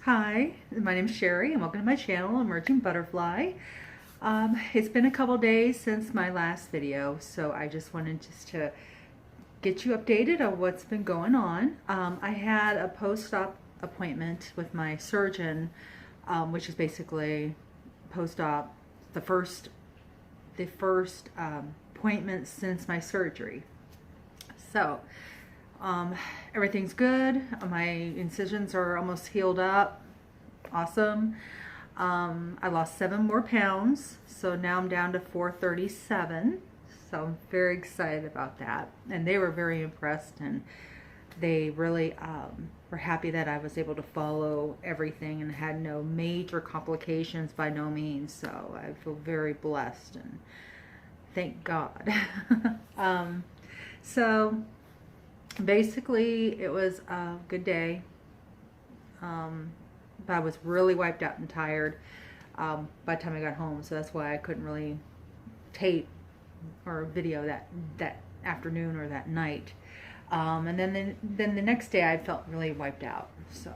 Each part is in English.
Hi, my name is Sherry and welcome to my channel, Emerging Butterfly. It's been a couple days since my last video, so I just wanted to get you updated on what's been going on. I had a post-op appointment with my surgeon, which is basically post-op, the first appointment since my surgery. So everything's good. My incisions are almost healed up. Awesome. I lost 7 more pounds, so now I'm down to 437. So I'm very excited about that. And they were very impressed, and they really were happy that I was able to follow everything and had no major complications by no means. So I feel very blessed and thank God. So basically, it was a good day. But I was really wiped out and tired by the time I got home, so that's why I couldn't really tape or video that afternoon or that night. And then the next day I felt really wiped out. So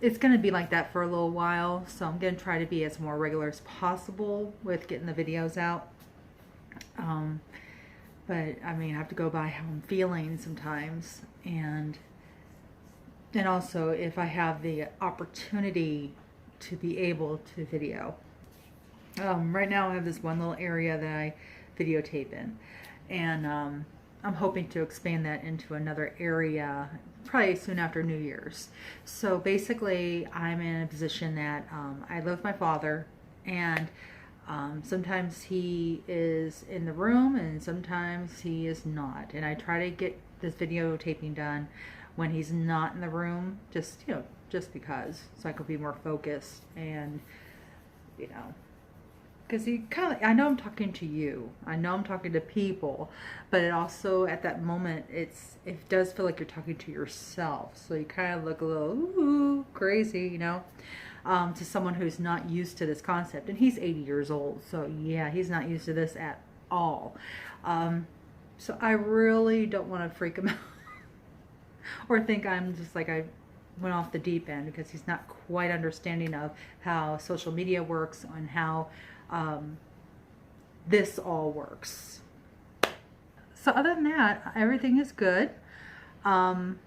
it's going to be like that for a little while. So I'm going to try to be as more regular as possible with getting the videos out. But I mean, I have to go by how I'm feeling sometimes, and also if I have the opportunity to be able to video. Right now I have this one little area that I videotape in, and I'm hoping to expand that into another area probably soon after New Year's. So basically I'm in a position that I live with my father, and sometimes he is in the room and sometimes he is not, and I try to get this videotaping done when he's not in the room, just because, so I could be more focused. And because I know I'm talking to you, I know I'm talking to people, but it also at that moment it does feel like you're talking to yourself, so you kind of look a little crazy, to someone who's not used to this concept. And he's 80 years old, so yeah, he's not used to this at all. So I really don't want to freak him out or think I'm just like I went off the deep end, because he's not quite understanding of how social media works and how this all works. So other than that, everything is good. And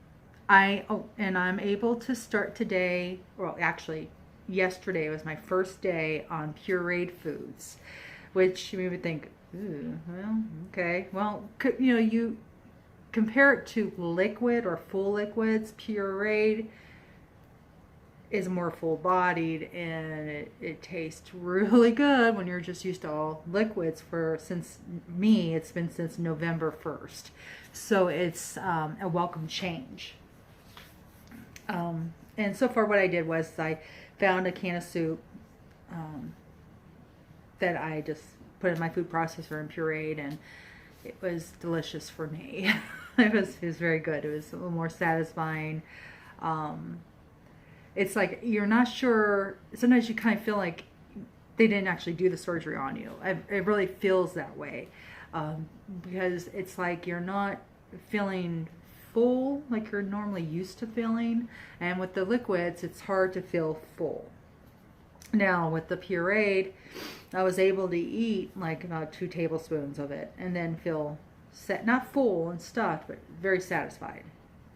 I'm able to start today, well actually yesterday was my first day on pureed foods, which you would think, ooh, well, okay. Well, you compare it to liquid or full liquids. Pureed is more full-bodied, and it tastes really good when you're just used to all liquids. Since it's been since November 1st. So it's a welcome change. And so far what I did was I found a can of soup that I just put in my food processor and pureed, and it was delicious for me. It was very good. It was a little more satisfying. It's like you're not sure. Sometimes you kind of feel like they didn't actually do the surgery on you. It really feels that way, because it's like you're not feeling full like you're normally used to feeling. And with the liquids, it's hard to feel full. Now with the pureed, I was able to eat like about 2 tablespoons of it and then feel not full and stuffed, but very satisfied.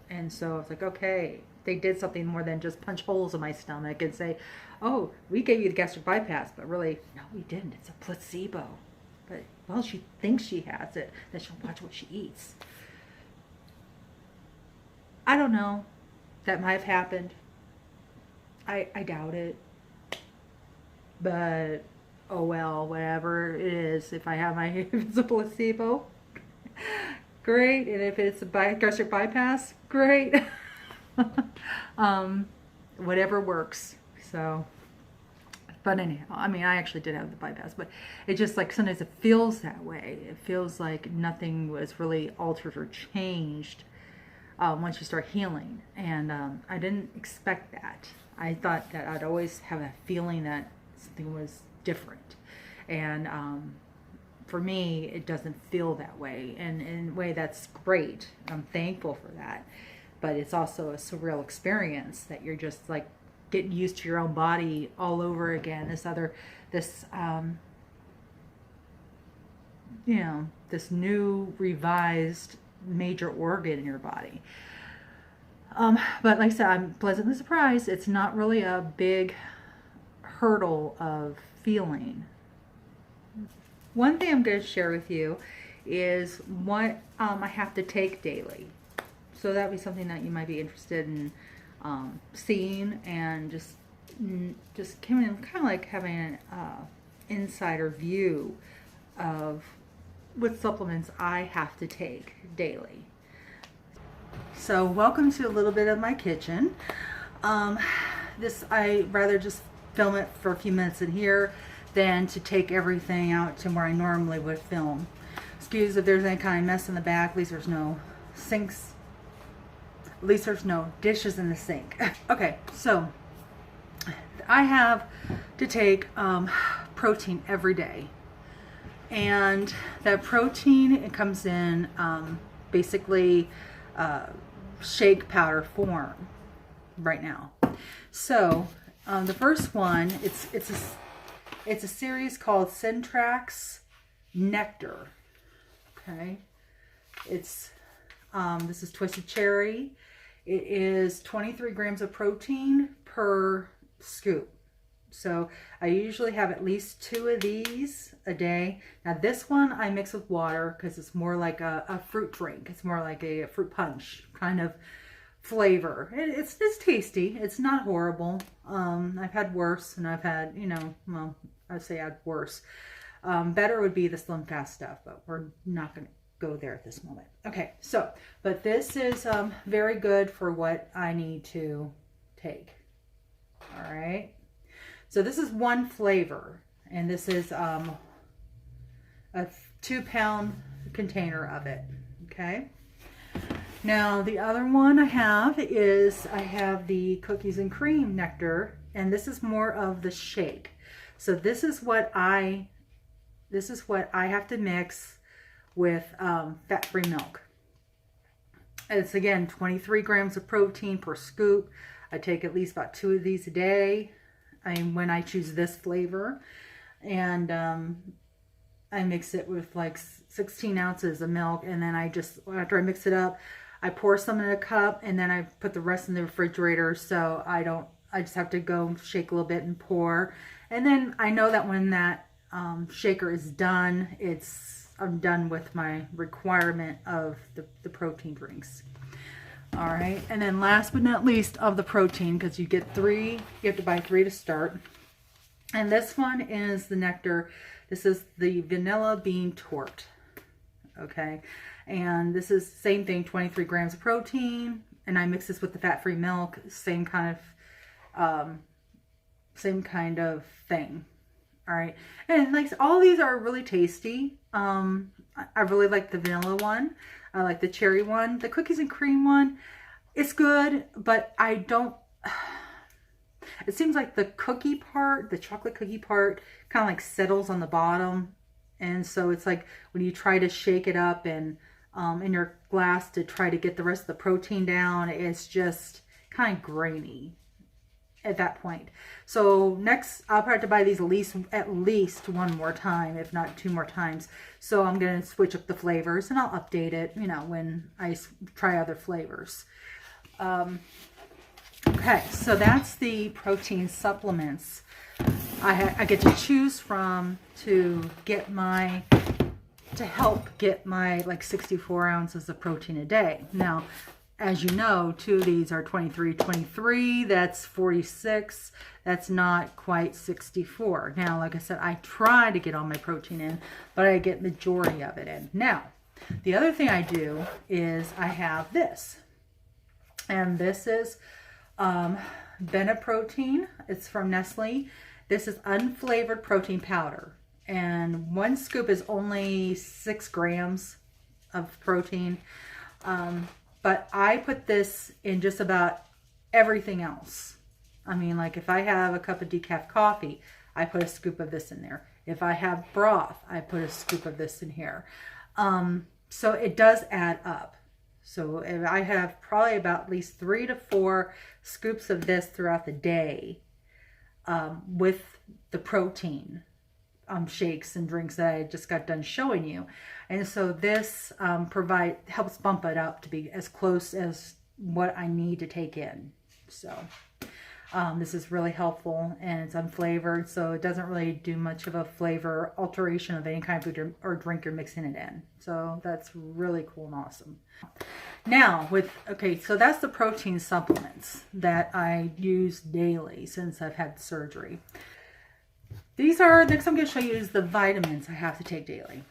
And so it's like, okay, they did something more than just punch holes in my stomach and say, oh, we gave you the gastric bypass, but really, no, we didn't. It's a placebo. But, well, she thinks she has it, that she'll watch what she eats. I don't know. That might have happened. I doubt it. But, oh well, whatever it is. If if it's a placebo, great. And if it's a gastric bypass, great. Whatever works. So, but anyhow, I mean, I actually did have the bypass, but it just like sometimes it feels that way. It feels like nothing was really altered or changed once you start healing. And I didn't expect that. I thought that I'd always have a feeling that something was different. And for me, it doesn't feel that way. And in a way, that's great. I'm thankful for that. but it's also a surreal experience that you're just like getting used to your own body all over again. This you know, this new revised major organ in your body. But like I said, I'm pleasantly surprised. It's not really a big hurdle of feeling. One thing I'm going to share with you is what I have to take daily. So that would be something that you might be interested in seeing, and just kind of like having an insider view of what supplements I have to take daily. So welcome to a little bit of my kitchen. I rather just film it for a few minutes in here than to take everything out to where I normally would film. Excuse if there's any kind of mess in the back. At least there's no sinks. At least there's no dishes in the sink. Okay, so I have to take protein every day. And that protein, it comes in basically shake powder form right now. So the first one, it's a series called Syntrax Nectar. Okay, this is twisted cherry. It is 23 grams of protein per scoop. So I usually have at least 2 of these a day. Now this one I mix with water because it's more like a fruit drink. It's more like a fruit punch kind of flavor. It's tasty. It's not horrible. I've had worse, and I've had, well, I'd say I'd worse. Better would be the Slim Fast stuff, but we're not going to go there at this moment. Okay, so, but this is very good for what I need to take. All right. So this is one flavor, and this is a 2-pound container of it. Okay. Now the other one I have the cookies and cream nectar, and this is more of the shake. So this is what I have to mix with fat-free milk. It's again 23 grams of protein per scoop. I take at least about 2 of these a day. When I choose this flavor, and I mix it with like 16 ounces of milk, and then after I mix it up, I pour some in a cup, and then I put the rest in the refrigerator, so I just have to go shake a little bit and pour. And then I know that when that shaker is done, I'm done with my requirement of the protein drinks. All right, and then last but not least of the protein, because you get 3, you have to buy 3 to start. And this one is the nectar. This is the vanilla bean tort. Okay, and this is same thing, 23 grams of protein, and I mix this with the fat-free milk, same kind of thing. All right, and like all these are really tasty. I really like the vanilla one. I like the cherry one. The cookies and cream one, it's good, but it seems like the cookie part, the chocolate cookie part, kind of like settles on the bottom. And so it's like when you try to shake it up and in your glass to try to get the rest of the protein down, it's just kind of grainy at that point. So next, I'll probably have to buy these at least one more time, if not 2 more times. So I'm going to switch up the flavors, and I'll update it, when I try other flavors. Okay, so that's the protein supplements I get to choose from to help get my like 64 ounces of protein a day. Now, as you know, 2 of these are 23, that's 46. That's not quite 64. Now, like I said, I try to get all my protein in, but I get majority of it in. Now, the other thing I do is I have this. And this is Bena Protein. It's from Nestle. This is unflavored protein powder. And 1 scoop is only 6 grams of protein. But I put this in just about everything else. I mean, like if I have a cup of decaf coffee, I put a scoop of this in there. If I have broth, I put a scoop of this in here. So it does add up. So I have probably about at least 3 to 4 scoops of this throughout the day, with the protein shakes and drinks that I just got done showing you. And so this helps bump it up to be as close as what I need to take in. So this is really helpful, and it's unflavored, so it doesn't really do much of a flavor alteration of any kind of food or drink you're mixing it in. So that's really cool and awesome. Now okay, so that's the protein supplements that I use daily since I've had surgery. Next I'm going to show you is the vitamins I have to take daily.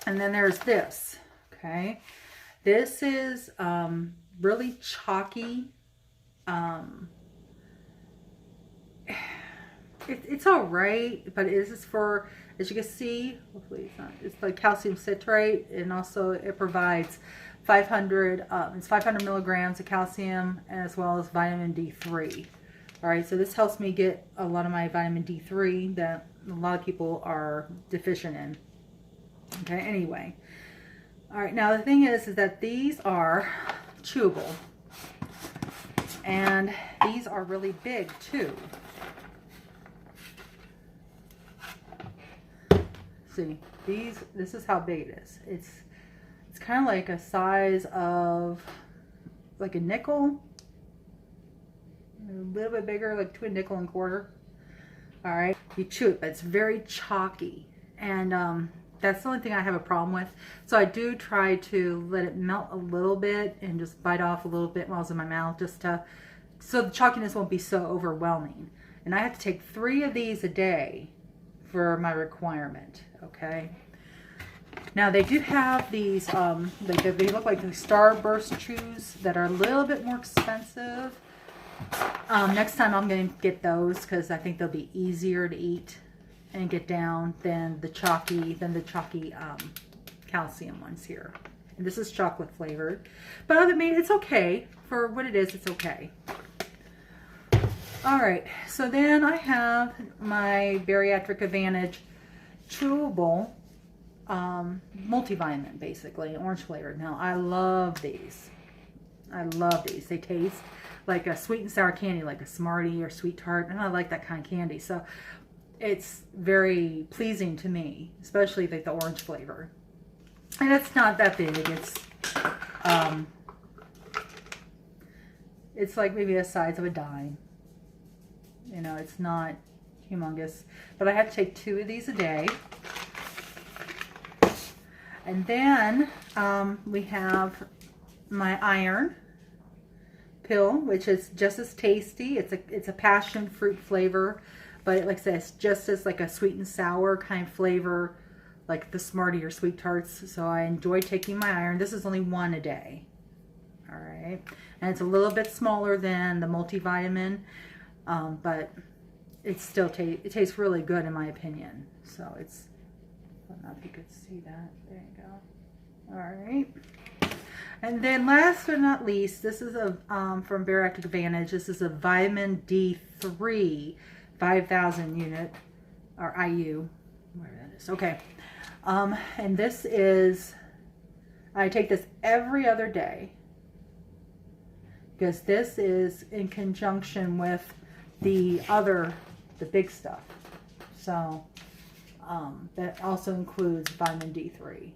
And then there's this, okay? This is really chalky. It's all right, but it is for, as you can see, hopefully it's not, it's like calcium citrate, and also it provides 500 milligrams of calcium, as well as vitamin D3. All right, so this helps me get a lot of my vitamin D3 that a lot of people are deficient in. Okay, anyway. All right, now the thing is that these are chewable, and these are really big too. See, this is how big it is. It's kind of like a size of like a nickel, a little bit bigger, like between a nickel and quarter. All right, you chew it, but it's very chalky, and that's the only thing I have a problem with. So I do try to let it melt a little bit and just bite off a little bit while it's in my mouth, just so the chalkiness won't be so overwhelming. And I have to take 3 of these a day for my requirement. Okay. Now they do have these, they look like the Starburst chews that are a little bit more expensive. Next time I'm going to get those because I think they'll be easier to eat and get down than the chalky calcium ones here. And this is chocolate flavored, but I mean, it's okay for what it is. It's okay. All right, so then I have my Bariatric Advantage chewable multivitamin, basically orange flavored. Now I love these. I love these. They taste like a sweet and sour candy, like a Smartie or Sweet Tart, and I like that kind of candy. So it's very pleasing to me, especially like the orange flavor. And it's not that big. It's like maybe the size of a dime. You know, it's not humongous, but I have to take 2 of these a day. And then we have my iron pill, which is just as tasty. It's a passion fruit flavor, but like I said, it's just as like a sweet and sour kind of flavor, like the Smartie or Sweet Tarts. So I enjoy taking my iron. This is only 1 a day. All right, and it's a little bit smaller than the multivitamin. But it still tastes really good in my opinion. So I don't know if you could see that. There you go. All right. And then last but not least, this is from Bariatric Advantage. This is a vitamin D3 5,000 unit or IU, whatever that is. Okay. And this is, I take this every other day because this is in conjunction with the big stuff. So that also includes vitamin D3.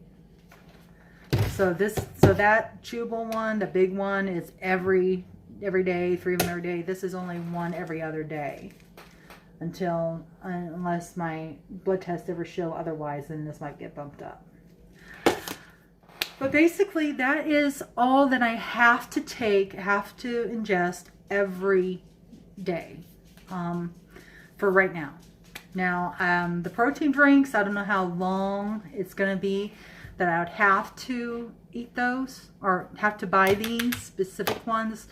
So that chewable one, the big one, is every day, 3 of them every day. This is only 1 every other day, unless my blood tests ever show otherwise, then this might get bumped up. But basically, that is all that I have to ingest every day. For right now. Now, the protein drinks, I don't know how long it's going to be that I would have to eat those or have to buy these specific ones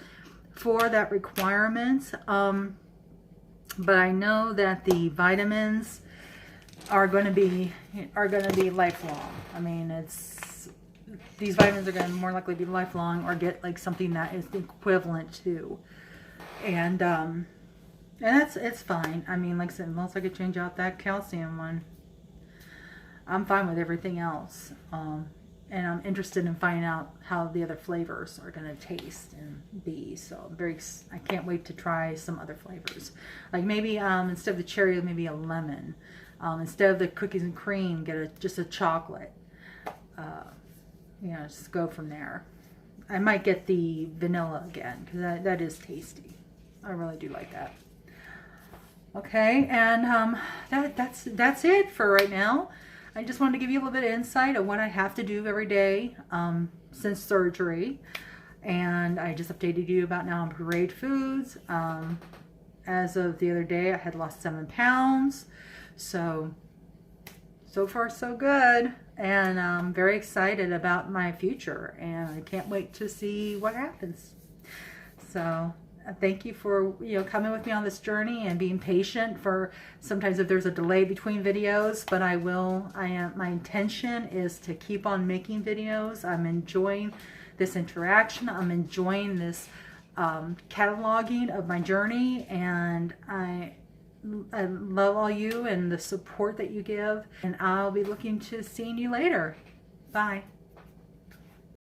for that requirement. But I know that the vitamins are going to be lifelong. I mean, these vitamins are going to more likely be lifelong or get like something that is equivalent to. And it's fine. I mean, like I said, unless I could change out that calcium one, I'm fine with everything else. and I'm interested in finding out how the other flavors are going to taste and be. So I can't wait to try some other flavors. Like maybe instead of the cherry, maybe a lemon. Instead of the cookies and cream, get just a chocolate. You know, just go from there. I might get the vanilla again because that is tasty. I really do like that. Okay, and that's it for right now. I just wanted to give you a little bit of insight of what I have to do every day since surgery. And I just updated you about now on pureed foods. As of the other day, I had lost 7 pounds. So far so good. And I'm very excited about my future. And I can't wait to see what happens. So thank you for coming with me on this journey and being patient for sometimes if there's a delay between videos, but my intention is to keep on making videos. I'm enjoying this interaction. I'm enjoying this cataloging of my journey, and I love all you and the support that you give, and I'll be looking to seeing you later. Bye.